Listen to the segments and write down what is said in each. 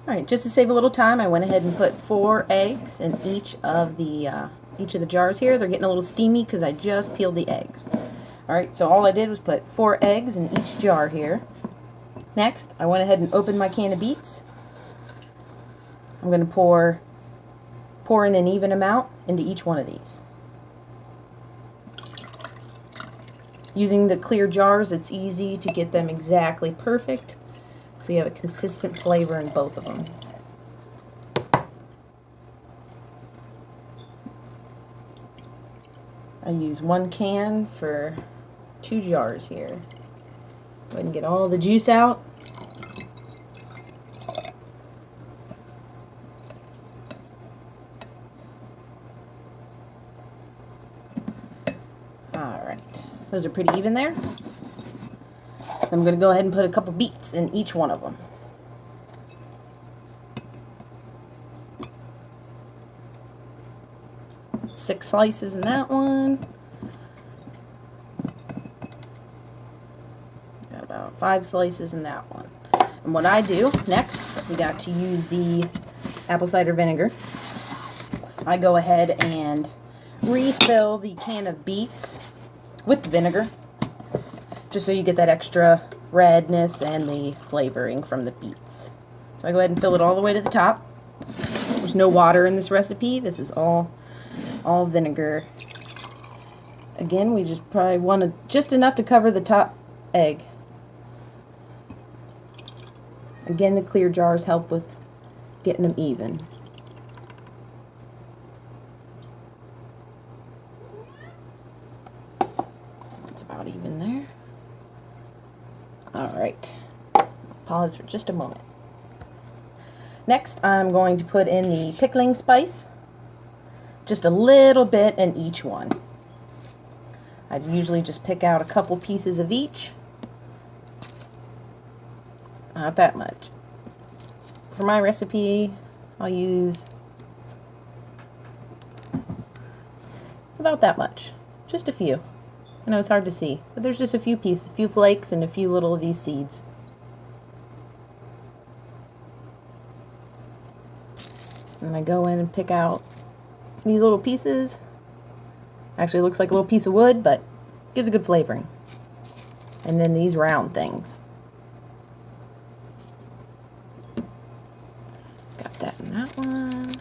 Alright, just to save a little time, I went ahead and put 4 eggs in each of the jars here. They're getting a little steamy because I just peeled the eggs. Alright, so all I did was put 4 eggs in each jar here. Next, I went ahead and opened my can of beets. I'm going to pour in an even amount into each one of these. Using the clear jars, it's easy to get them exactly perfect, so you have a consistent flavor in both of them. I use 1 can for 2 jars here. Go ahead and get all the juice out. Alright, those are pretty even there. I'm going to go ahead and put a couple beets in each one of them. Six slices in that one. Got about 5 slices in that one. And what I do next, we got to use the apple cider vinegar. I go ahead and refill the can of beets with the vinegar, just so you get that extra redness and the flavoring from the beets. So I go ahead and fill it all the way to the top. There's no water in this recipe. This is all vinegar. Again, we just probably want just enough to cover the top egg. Again, the clear jars help with getting them even. It's about even there. Alright, pause for just a moment. Next, I'm going to put in the pickling spice. Just a little bit in each one. I'd usually just pick out a couple pieces of each. Not that much. For my recipe, I'll use about that much. Just a few. I know it's hard to see, but there's just a few pieces, a few flakes, and a few little of these seeds. And I go in and pick out these little pieces. Actually, it looks like a little piece of wood, but gives a good flavoring. And then these round things. Got that in that one.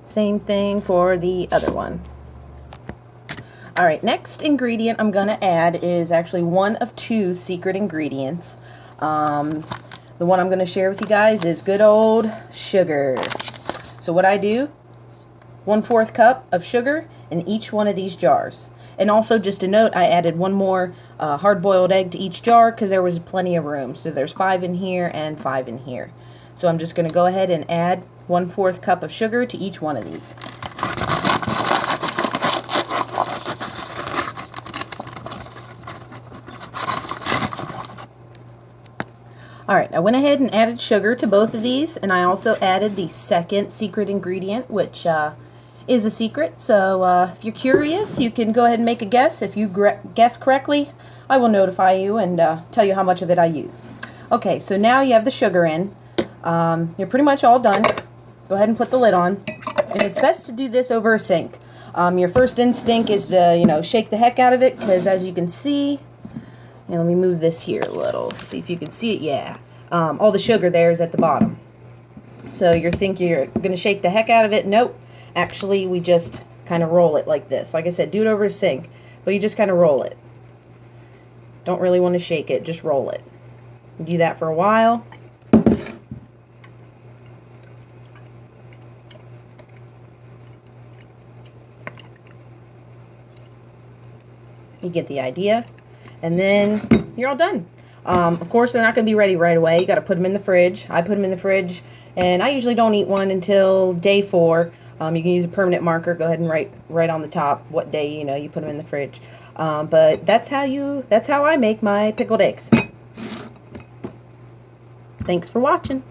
Same thing for the other one. Alright, next ingredient I'm going to add is actually one of 2 secret ingredients. The one I'm going to share with you guys is good old sugar. So what I do, 1/4 cup of sugar in each one of these jars. And also, just a note, I added 1 more hard-boiled egg to each jar because there was plenty of room. So there's 5 in here and 5 in here. So I'm just going to go ahead and add 1/4 cup of sugar to each one of these. Alright, I went ahead and added sugar to both of these, and I also added the second secret ingredient, which is a secret. So if you're curious, you can go ahead and make a guess. If you guess correctly, I will notify you and tell you how much of it I use. Okay, so now you have the sugar in. You're pretty much all done. Go ahead and put the lid on. And it's best to do this over a sink. Your first instinct is to, shake the heck out of it, because as you can see, and let me move this here a little, see if you can see it. Yeah, all the sugar there is at the bottom. So you think you're going to shake the heck out of it. Nope. Actually, we just kind of roll it like this. Like I said, do it over a sink, but you just kind of roll it. Don't really want to shake it, just roll it. Do that for a while. You get the idea. And then you're all done. Of course, they're not going to be ready right away. You got to put them in the fridge. I put them in the fridge, and I usually don't eat one until day 4. You can use a permanent marker. Go ahead and write on the top what day you put them in the fridge. But that's how I make my pickled eggs. Thanks for watching.